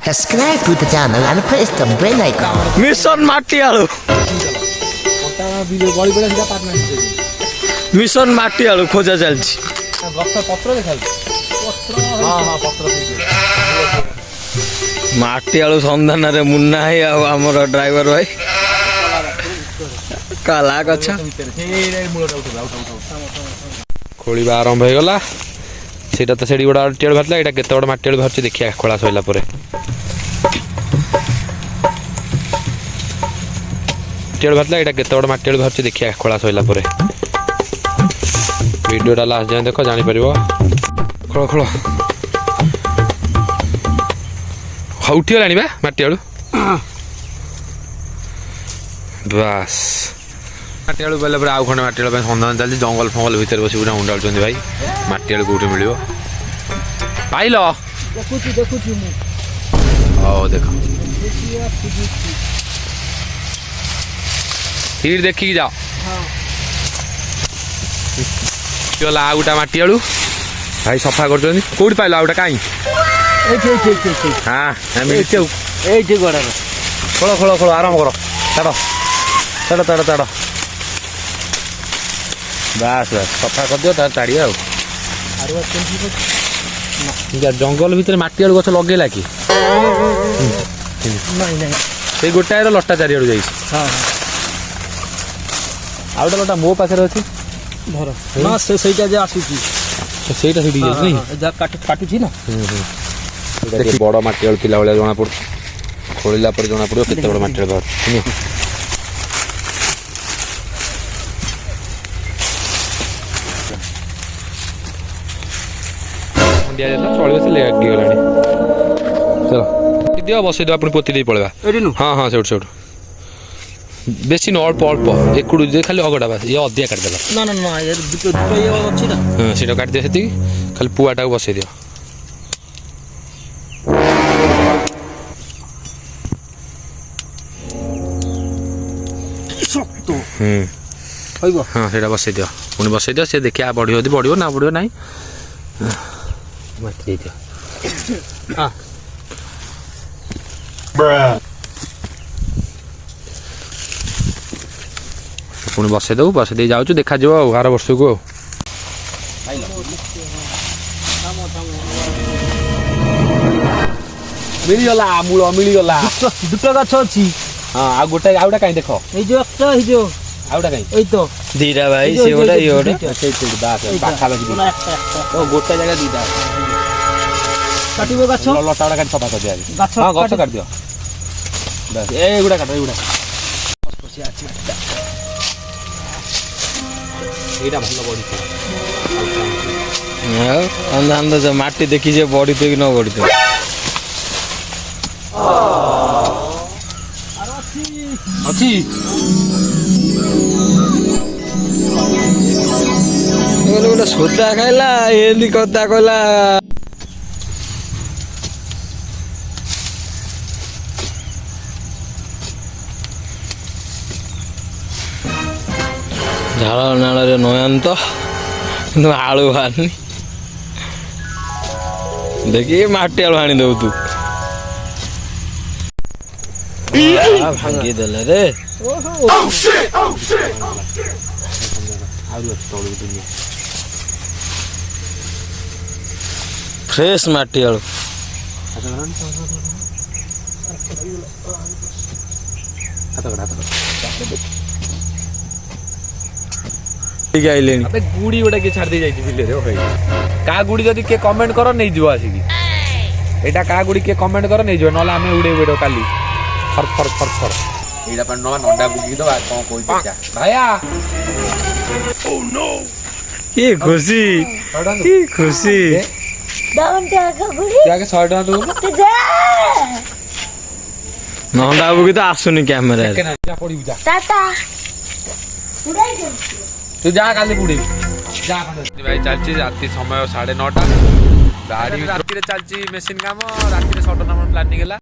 Subscribe to the channel and press the bell icon. Mission माटी आलू mission माटी आलू खोजा चलछि माटी आलू सन्धान रे मुन्ना है आमर ड्राइवर भाई काला गछ खोलिबा आरंभ हो गला सेटा तो सेडी गोडा टेल भरला एटा केते बड माटी आलू भरछि देखिया खोला सइला परे टेल भरला एटा केते बड माटी आलू भरछि देखिया खोला सइला परे वीडियोटा लास्ट जाय देखो जानि परिबो खोलो खोलो उठी गलानी बा माटी आलू बस माटी आलू बेले पर आउ खंडे माटी आलू सन्धान चलती जंगल फंगल भितर बस उड़ा उंडालुଛନ୍ତି भाई माटी आलू कोठी मिलियो पाइलो देखुची मु ओ देखो फिर देखी जाओ हां चला आउटा माटी आलू भाई सफा करछनी कोठी पाइलो आउटा काई हां हम एठी गोडा खोलो खोलो खोलो आराम करो ताड़ो ताड़ो ताड़ो ताड़ो बस बस सफा कर दियो तार ताड़िया जंगल भितर माटी आलू गछ लगेला कि से गोटाए लटा चारिआडू जाई आउटा लटा मो पाखरे अछि धर ना सेटा जे आसुची सेटा सेठी जाई नै जा काटुची ना देखि बड़ माटी आलू थिला बेले जणा पड़ खोलिला पर जणा पड़ो केते बड़ माटी आलू सुनियो दिया जाता चलिए से लगी गलानी चलो दियो बसई दो अपन पोती दे पळेबा हां हां सेउट सेउट बेसी न अल्प अल्प एकड़ू जे खाली अगडा बस ये अधिया काट देला ना ना ना ये दुटो ये अछि ना हां सेटा काट दे सेती खाली पुआटा को बसई दियो सकतो होइबो हां सेटा बसई दियो पुनी बसई दियो से देखिया बढ़ियो दी बढ़ियो ना बढ़ियो नाही मत दे दियो हां पुणी बसई दऊ बसई दे जाऊँ देखा जो आर वर्ष को मिलगला मूल मिलगला दुटा गछ अछि हां आ गोटा आउटा काई देखो ए जो एकटा हि जो आउटा काई एई तो दीरा भाई से ओटा ई ओटा से बास पाखा लगी तो गोटा जगह दीदा काटिबो गछ लटाडा काट सफा कर दिया गछ हां गछ काट दियो बस ए गुडा काट ए गुडा पछी आछि एटा भलो बडी हां अंद जो माटी देखि जे बडी पे न बडी तो अछि ओले सोता खाइला एंदी कथा कहला झाड़ नाल नयंत आलू बाहरनी देखिए माटी आलू हाणी दऊ तू भांगी देले रे फ्रेश माटी आलू अबे गुड़ी गोटा के छाड़ दे जाई बिले रे भाई का गुड़ी जदी के कमेंट करो नै जो आसी एटा का गुड़ी के कमेंट करो नै जो नला हमें उड़े बेडो काली फर फर फर फर एटा पर नंडा बुगी दो आ कोन कोई देखा भाया ओ नो की खुशी डाउन टा का गुड़ी क्या के 100 टका दो तो जा नंडा बुगी तो आसुनी कैमरा रे जा पड़ी जा टाटा उड़ाई दे तू जा काली बुड़ी जा भाई चलची राती समय 9:30 गाड़ी राती रे चलची मशीन काम राती रे 6:00 नंबर प्लानिंग गेला